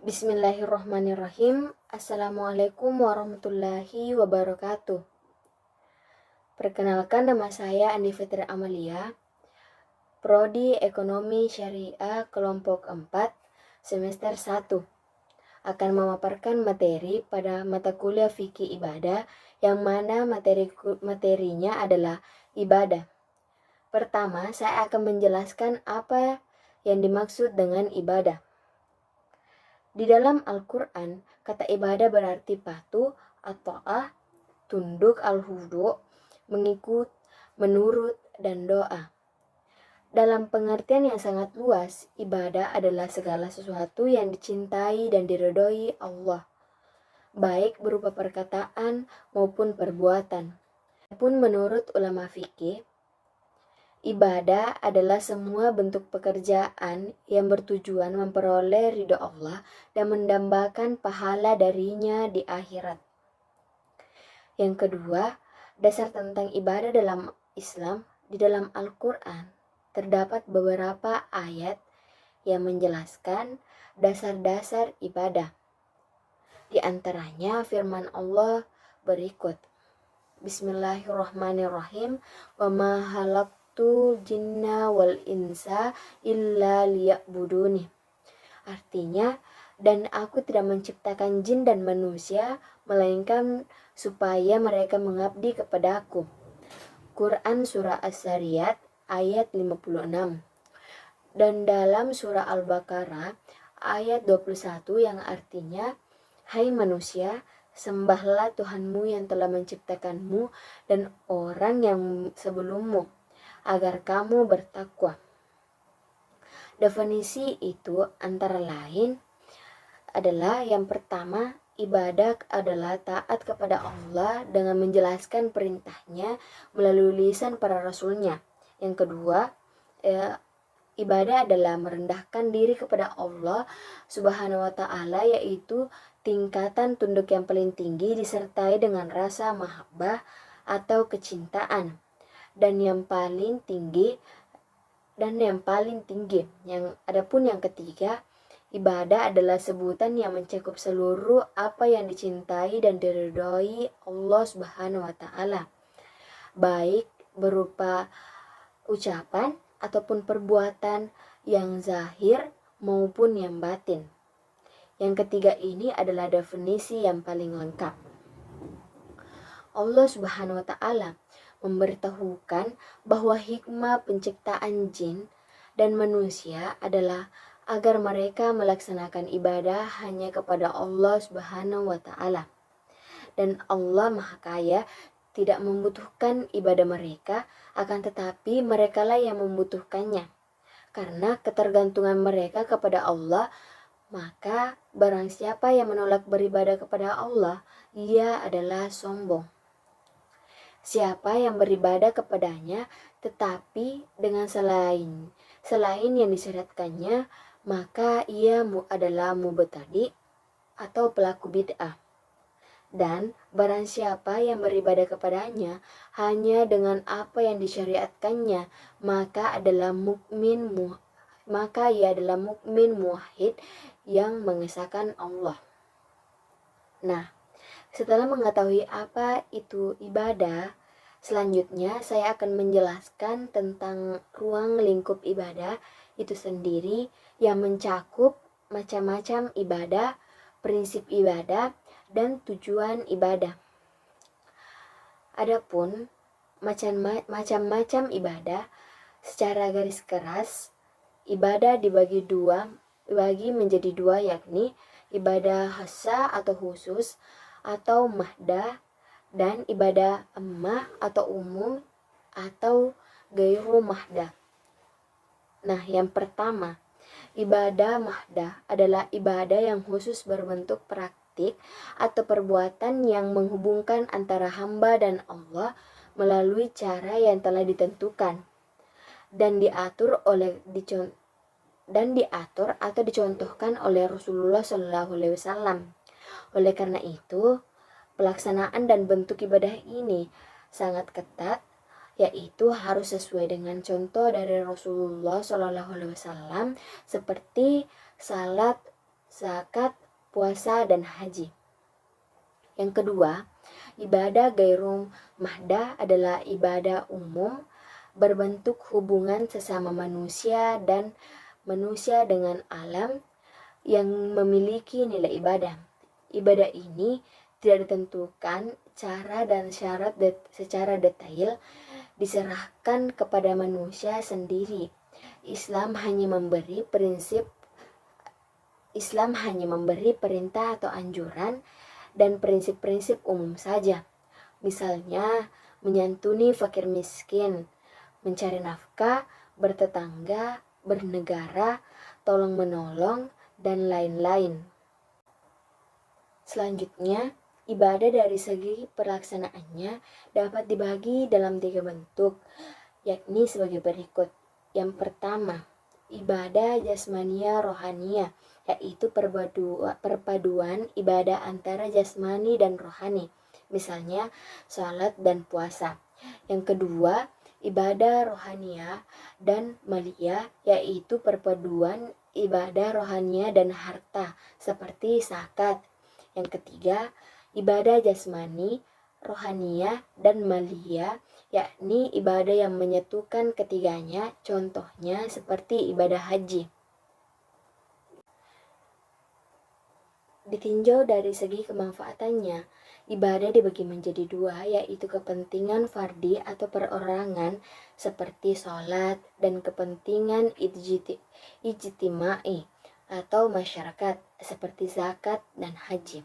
Bismillahirrahmanirrahim. Assalamualaikum warahmatullahi wabarakatuh. Perkenalkan, nama saya Andi Fitri Amalia, Prodi Ekonomi Syariah Kelompok 4, semester 1. Akan memaparkan materi pada mata kuliah fikih ibadah, yang mana materinya adalah ibadah. Pertama, saya akan menjelaskan apa yang dimaksud dengan ibadah. Di dalam Al-Quran, kata ibadah berarti patuh atau tunduk, al-hudu, mengikut, menurut, dan doa. Dalam pengertian yang sangat luas, ibadah adalah segala sesuatu yang dicintai dan diridhoi Allah, baik berupa perkataan maupun perbuatan. Pun menurut ulama fikih, ibadah adalah semua bentuk pekerjaan yang bertujuan memperoleh ridho Allah dan mendambakan pahala darinya di akhirat. Yang kedua, dasar tentang ibadah dalam Islam. Di dalam Al-Quran terdapat beberapa ayat yang menjelaskan dasar-dasar ibadah. Di antaranya firman Allah berikut. Bismillahirrahmanirrahim. Wa ma halaqtul jinna wal insa illa liya'buduni. Artinya, dan aku tidak menciptakan jin dan manusia melainkan supaya mereka mengabdi kepadaku. Quran Surah As-Zariyat ayat 56. Dan dalam Surah Al-Baqarah ayat 21 yang artinya, hai manusia, sembahlah Tuhanmu yang telah menciptakanmu dan orang yang sebelummu, agar kamu bertakwa. Definisi itu antara lain adalah yang pertama, ibadah adalah taat kepada Allah dengan menjelaskan perintahnya melalui lisan para rasulnya. Yang kedua, ibadah adalah merendahkan diri kepada Allah Subhanahu wa Ta'ala, yaitu tingkatan tunduk yang paling tinggi disertai dengan rasa mahabbah atau kecintaan. Dan yang paling tinggi, adapun yang ketiga, ibadah adalah sebutan yang mencakup seluruh apa yang dicintai dan diridhoi Allah Subhanahu wa Ta'ala, baik berupa ucapan ataupun perbuatan yang zahir maupun yang batin. Yang ketiga ini adalah definisi yang paling lengkap. Allah Subhanahu wa Ta'ala memberitahukan bahwa hikmah penciptaan jin dan manusia adalah agar mereka melaksanakan ibadah hanya kepada Allah Subhanahu wa Ta'ala. Dan Allah Maha Kaya tidak membutuhkan ibadah mereka, akan tetapi merekalah yang membutuhkannya. Karena ketergantungan mereka kepada Allah, maka barang siapa yang menolak beribadah kepada Allah, ia adalah sombong. Siapa yang beribadah kepadanya tetapi dengan selain yang disyariatkannya, maka ia adalah mubtadi atau pelaku bid'ah. Dan barang siapa yang beribadah kepadanya hanya dengan apa yang disyariatkannya, maka ia adalah mukmin muwahhid yang mengesahkan Allah. Nah, setelah mengetahui apa itu ibadah, selanjutnya saya akan menjelaskan tentang ruang lingkup ibadah itu sendiri yang mencakup macam-macam ibadah, prinsip ibadah, dan tujuan ibadah. Adapun macam-macam ibadah, secara garis keras, ibadah dibagi menjadi dua, yakni ibadah khassa atau khusus atau mahdah, dan ibadah ammah atau umum atau ghairu mahdah. Nah, yang pertama, ibadah mahdah adalah ibadah yang khusus berbentuk praktik atau perbuatan yang menghubungkan antara hamba dan Allah melalui cara yang telah ditentukan dan diatur atau dicontohkan oleh Rasulullah SAW. Oleh karena itu, pelaksanaan dan bentuk ibadah ini sangat ketat, yaitu harus sesuai dengan contoh dari Rasulullah SAW seperti salat zakat, puasa, dan haji. Yang kedua, ibadah gairu mahdah adalah ibadah umum berbentuk hubungan sesama manusia dan manusia dengan alam yang memiliki nilai ibadah. Ibadah ini tidak ditentukan cara dan syarat secara detail, diserahkan kepada manusia sendiri. Islam hanya memberi perintah atau anjuran dan prinsip-prinsip umum saja. Misalnya, menyantuni fakir miskin, mencari nafkah, bertetangga, bernegara, tolong-menolong, dan lain-lain. Selanjutnya, ibadah dari segi pelaksanaannya dapat dibagi dalam 3 bentuk, yakni sebagai berikut. Yang pertama, ibadah jasmania rohania, yaitu perpaduan ibadah antara jasmani dan rohani, misalnya salat dan puasa. Yang kedua, ibadah rohania dan maliyah, yaitu perpaduan ibadah rohania dan harta, seperti zakat. Yang ketiga, ibadah jasmani, rohania, dan maliyah, yakni ibadah yang menyatukan ketiganya, contohnya seperti ibadah haji. Ditinjau dari segi kemanfaatannya, ibadah dibagi menjadi 2, yaitu kepentingan fardi atau perorangan seperti sholat dan kepentingan ijtimai atau masyarakat seperti zakat dan haji.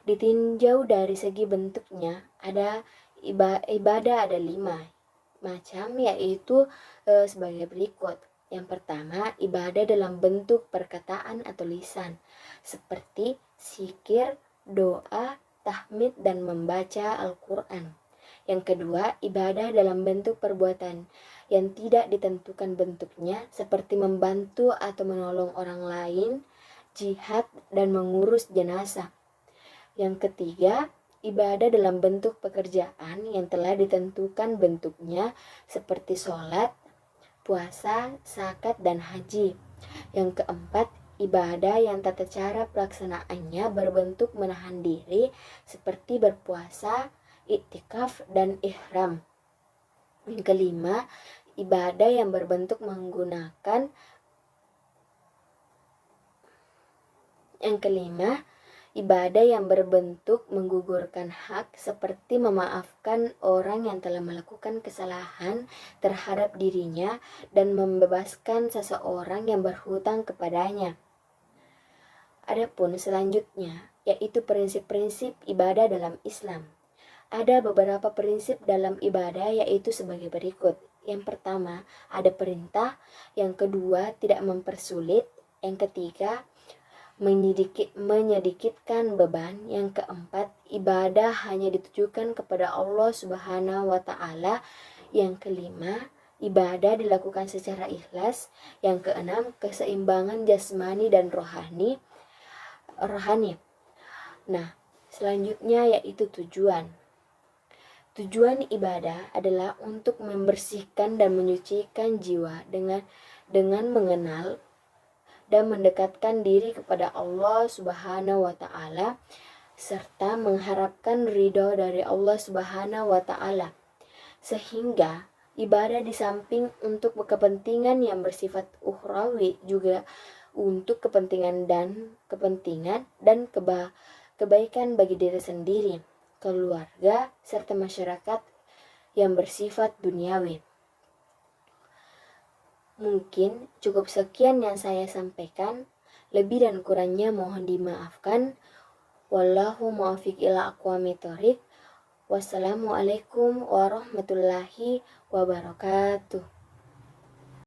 Ditinjau dari segi bentuknya, ada ibadah ada 5 macam, yaitu sebagai berikut. Yang pertama, ibadah dalam bentuk perkataan atau lisan, seperti zikir, doa, tahmid, dan membaca Al-Quran. Yang kedua, ibadah dalam bentuk perbuatan yang tidak ditentukan bentuknya, seperti membantu atau menolong orang lain, jihad, dan mengurus jenazah. Yang ketiga, ibadah dalam bentuk pekerjaan yang telah ditentukan bentuknya, seperti sholat, puasa, zakat, dan haji. Yang keempat, ibadah yang tata cara pelaksanaannya berbentuk menahan diri, seperti berpuasa, iktikaf, dan ihram. Yang kelima, ibadah yang berbentuk menggunakan ibadah yang berbentuk menggugurkan hak, seperti memaafkan orang yang telah melakukan kesalahan terhadap dirinya dan membebaskan seseorang yang berhutang kepadanya. Adapun selanjutnya, yaitu prinsip-prinsip ibadah dalam Islam. Ada beberapa prinsip dalam ibadah, yaitu sebagai berikut. Yang pertama, ada perintah. Yang kedua, tidak mempersulit. Yang ketiga, menyedikitkan beban. Yang keempat, ibadah hanya ditujukan kepada Allah Subhanahu wa Ta'ala. Yang kelima, ibadah dilakukan secara ikhlas. Yang keenam, keseimbangan jasmani dan rohani. Nah, selanjutnya yaitu tujuan. Tujuan ibadah adalah untuk membersihkan dan menyucikan jiwa dengan mengenal dan mendekatkan diri kepada Allah Subhanahu wa Ta'ala, serta mengharapkan ridho dari Allah Subhanahu wa Ta'ala. Sehingga ibadah di samping untuk kepentingan yang bersifat ukhrawi, juga untuk kepentingan dan kebaikan bagi diri sendiri, keluarga, serta masyarakat yang bersifat duniawi. Mungkin cukup sekian yang saya sampaikan. Lebih dan kurangnya mohon dimaafkan. Wallahu muwaffiq ila aqwamit thoriq. Wassalamualaikum warahmatullahi wabarakatuh.